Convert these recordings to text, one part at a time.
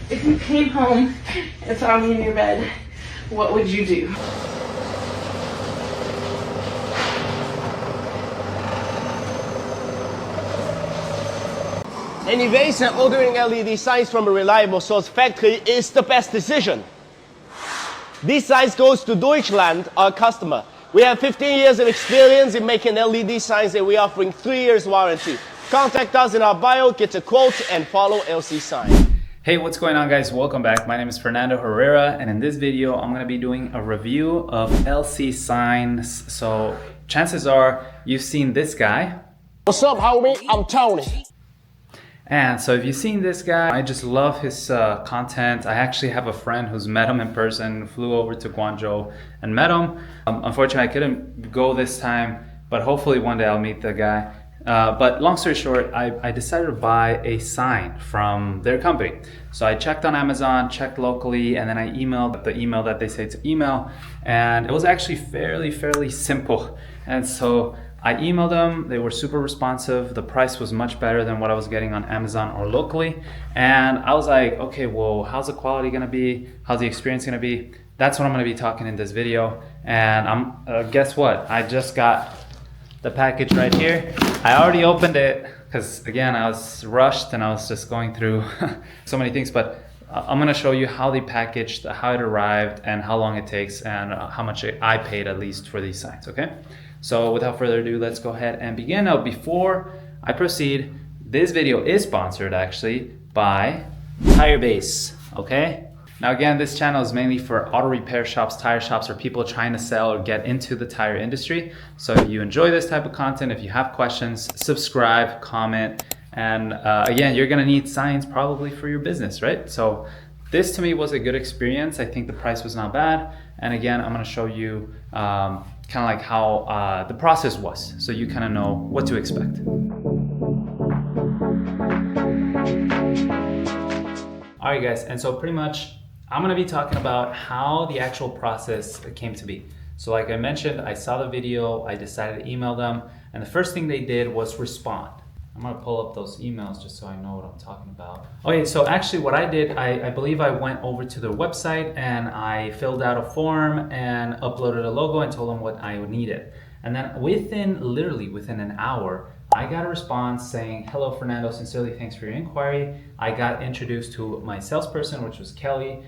If you came home and found me in your bed, what would you do? Anyways, ordering LED signs from a reliable source factory is the best decision. These signs goes to Deutschland, our customer. We have 15 years of experience in making LED signs and we're offering 3 years warranty. Contact us in our bio, get a quote, and follow LC Sign. Hey, what's going on, guys? Welcome back. My name is Fernando Herrera, and in this video, I'm gonna be doing a review of LC signs. So chances are you've seen this guy. What's up, homie? I'm Tony. And so if you've seen this guy, I just love his content. I actually have a friend who's met him in person, flew over to Guangzhou and met him. Unfortunately, I couldn't go this time, but hopefully one day I'll meet the guy. But long story short, I decided to buy a sign from their company. So I checked on Amazon, checked locally, and then I emailed the email that they say to email. And it was actually fairly simple. And so I emailed them, they were super responsive. The price was much better than what I was getting on Amazon or locally. And I was like, okay, well, how's the quality gonna be? How's the experience gonna be? That's what I'm gonna be talking in this video. And guess what? I just got the package right here. I already opened it because again, I was rushed and I was just going through so many things, but I'm gonna show you how they packaged, how it arrived, and how long it takes, and how much I paid at least for these signs, okay? So without further ado, let's go ahead and begin. Now, before I proceed, this video is sponsored actually by Tire Base, okay? Now again, this channel is mainly for auto repair shops, tire shops, or people trying to sell or get into the tire industry. So if you enjoy this type of content, if you have questions, subscribe, comment, and again, you're gonna need signs probably for your business, right? So this to me was a good experience. I think the price was not bad. And again, I'm gonna show you kind of like how the process was, so you kind of know what to expect. All right, guys, and so pretty much I'm gonna be talking about how the actual process came to be. So like I mentioned, I saw the video, I decided to email them, and the first thing they did was respond. I'm gonna pull up those emails just so I know what I'm talking about. Okay, so actually what I did, I believe I went over to their website and I filled out a form and uploaded a logo and told them what I needed. And then literally within an hour, I got a response saying, "Hello, Fernando, sincerely thanks for your inquiry." I got introduced to my salesperson, which was Kelly.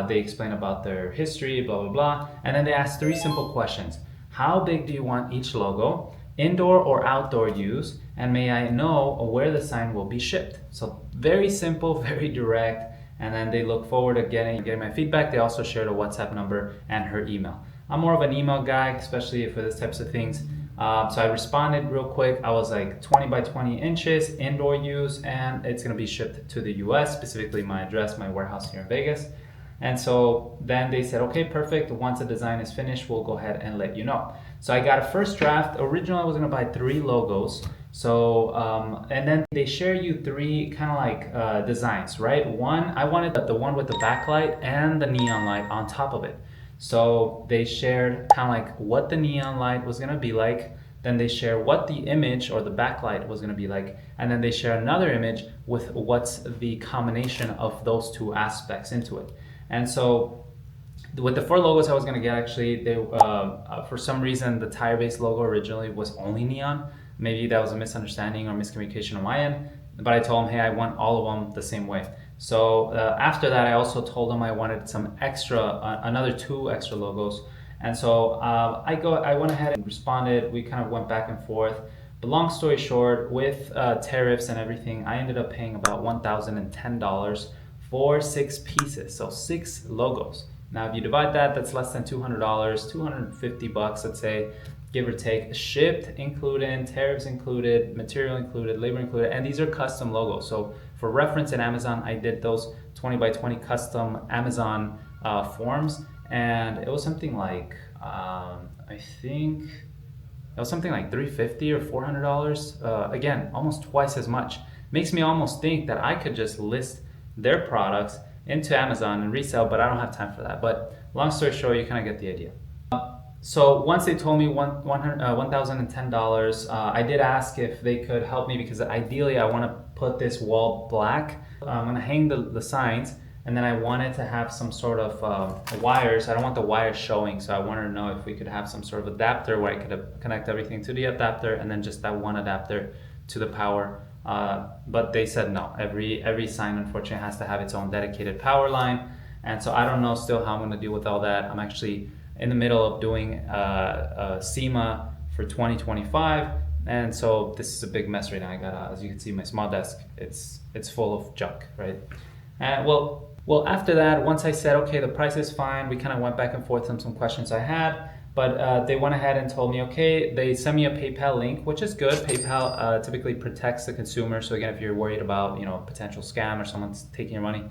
They explained about their history, blah, blah, blah. And then they asked 3 simple questions. How big do you want each logo? Indoor or outdoor use? And may I know where the sign will be shipped? So very simple, very direct. And then they look forward to getting my feedback. They also shared a WhatsApp number and her email. I'm more of an email guy, especially for these types of things. So I responded real quick. I was like 20 by 20 inches, indoor use, and it's gonna be shipped to the US, specifically my address, my warehouse here in Vegas. And so then they said, okay, perfect. Once the design is finished, we'll go ahead and let you know. So I got a first draft. Originally, I was gonna buy 3 logos. So, and then they share you 3 kind of like designs, right? One, I wanted the one with the backlight and the neon light on top of it. So they shared kind of like what the neon light was gonna be like. Then they share what the image or the backlight was gonna be like. And then they share another image with what's the combination of those 2 aspects into it. And so with the 4 logos I was gonna get, actually, they for some reason the Tire Base logo originally was only neon. Maybe that was a misunderstanding or miscommunication on my end, but I told them, hey, I want all of them the same way. So after that, I also told them I wanted some extra, another 2 extra logos. And so I went ahead and responded. We kind of went back and forth. But long story short, with tariffs and everything, I ended up paying about $1,010 for 6 pieces, so 6 logos. Now, if you divide that, that's less than $200, $250, let's say, give or take, shipped included, tariffs included, material included, labor included, and these are custom logos. So for reference in Amazon, I did those 20 by 20 custom Amazon forms, and it was something like, I think it was something like $350 or $400. Again, almost twice as much. Makes me almost think that I could just list their products into Amazon and resell, but I don't have time for that. But long story short, you kind of get the idea. So once they told me $1,010, I did ask if they could help me because ideally I want to put this wall black. I'm going to hang the signs and then I wanted to have some sort of wires. I don't want the wires showing, so I wanted to know if we could have some sort of adapter where I could connect everything to the adapter and then just that one adapter to the power. But they said no, every sign unfortunately has to have its own dedicated power line. And so I don't know still how I'm gonna deal with all that. I'm actually in the middle of doing a SEMA for 2025. And so this is a big mess right now. I got, as you can see, my small desk, it's full of junk, right? And well, after that, once I said, okay, the price is fine, we kind of went back and forth on some questions I had, but they went ahead and told me, okay, they sent me a PayPal link, which is good. PayPal typically protects the consumer. So again, if you're worried about, potential scam or someone's taking your money,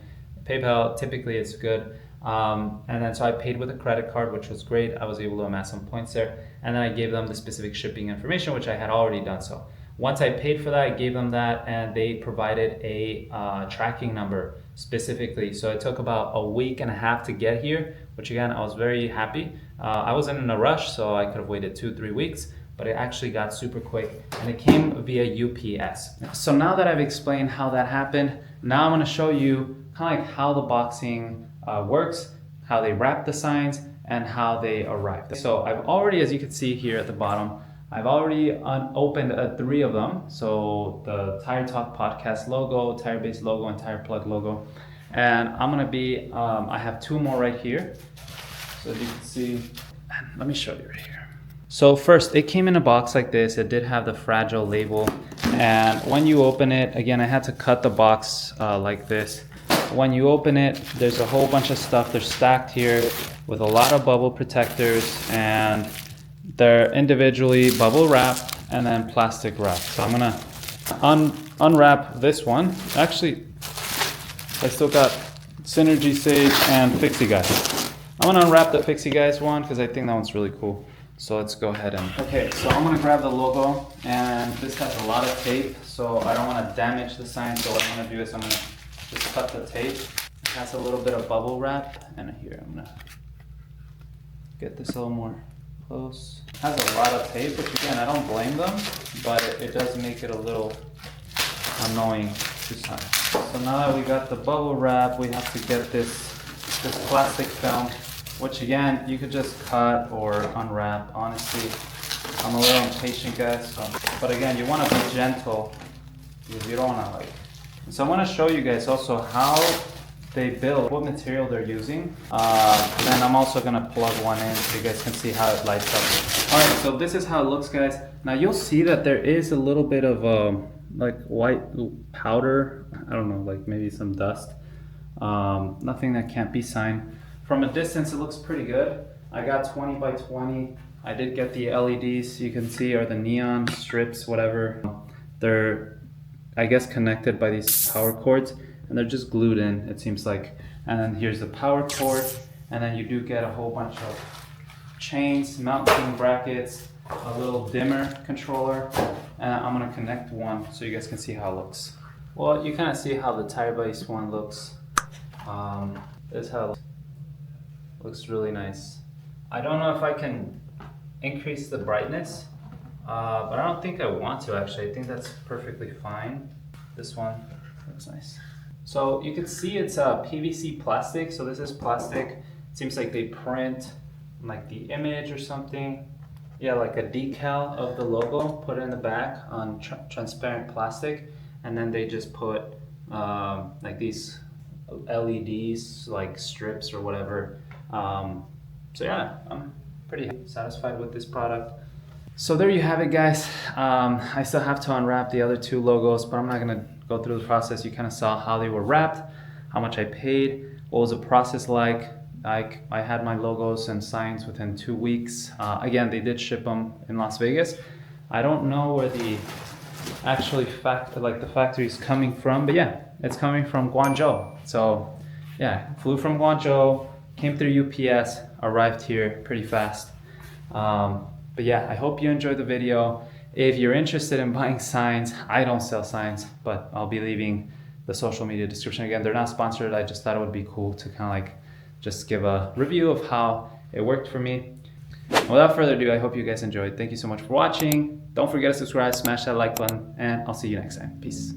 PayPal typically is good. And then so I paid with a credit card, which was great. I was able to amass some points there. And then I gave them the specific shipping information, which I had already done so. Once I paid for that, I gave them that, and they provided a tracking number specifically. So it took about a week and a half to get here, which again, I was very happy. I wasn't in a rush, so I could have waited 2-3 weeks, but it actually got super quick, and it came via UPS. So now that I've explained how that happened, now I'm gonna show you kind of like how the boxing works, how they wrap the signs, and how they arrive. So I've already, as you can see here at the bottom, I've already opened 3 of them. So the Tire Talk Podcast logo, Tire Base logo, and Tire Plug logo. And I'm gonna be, I have 2 more right here. So as you can see, let me show you right here. So first, it came in a box like this. It did have the fragile label. And when you open it, again, I had to cut the box like this. When you open it, there's a whole bunch of stuff. They're stacked here with a lot of bubble protectors, and they're individually bubble wrapped and then plastic wrapped. So I'm gonna unwrap this one. Actually, I still got Synergy Sage and Fixie Guys. I'm gonna unwrap the Fixie Guys one because I think that one's really cool. So let's go ahead and... Okay, so I'm gonna grab the logo, and this has a lot of tape, so I don't wanna damage the sign. So what I'm gonna do is I'm gonna just cut the tape. It has a little bit of bubble wrap, and here I'm gonna get this a little more close. It has a lot of tape, which again, I don't blame them, but it does make it a little annoying to sign. So now that we got the bubble wrap, we have to get this plastic film, which again, you could just cut or unwrap. Honestly, I'm a little impatient, guys. But again, you want to be gentle because you don't want to So I want to show you guys also how they build, what material they're using. And I'm also going to plug one in so you guys can see how it lights up. All right, so this is how it looks, guys. Now you'll see that there is a little bit of like white powder. I don't know, like maybe some dust. Nothing that can't be signed. From a distance, it looks pretty good. I got 20 by 20. I did get the LEDs, you can see, or the neon strips, whatever. They're, I guess, connected by these power cords, and they're just glued in, it seems like. And then here's the power cord, and then you do get a whole bunch of chains, mounting brackets, a little dimmer controller, and I'm gonna connect one so you guys can see how it looks. Well, you kind of see how the tire base one looks. This is how it looks. Looks really nice. I don't know if I can increase the brightness, but I don't think I want to actually. I think that's perfectly fine. This one looks nice. So you can see it's a PVC plastic. So this is plastic. It seems like they print like the image or something. Yeah, like a decal of the logo, put it in the back on transparent plastic, and then they just put like these LEDs, like strips or whatever. So yeah, I'm pretty satisfied with this product. So there you have it, guys. I still have to unwrap the other 2 logos, but I'm not gonna go through the process. You kind of saw how they were wrapped, how much I paid, what was the process like. I had my logos and signs within 2 weeks. Again, they did ship them in Las Vegas. I don't know where the actually the factory is coming from, but yeah, it's coming from Guangzhou. So yeah, flew from Guangzhou, came through UPS, arrived here pretty fast. But yeah, I hope you enjoyed the video. If you're interested in buying signs, I don't sell signs, but I'll be leaving the social media description. Again, they're not sponsored. I just thought it would be cool to kind of like just give a review of how it worked for me. Without further ado, I hope you guys enjoyed. Thank you so much for watching. Don't forget to subscribe, smash that like button, and I'll see you next time. Peace.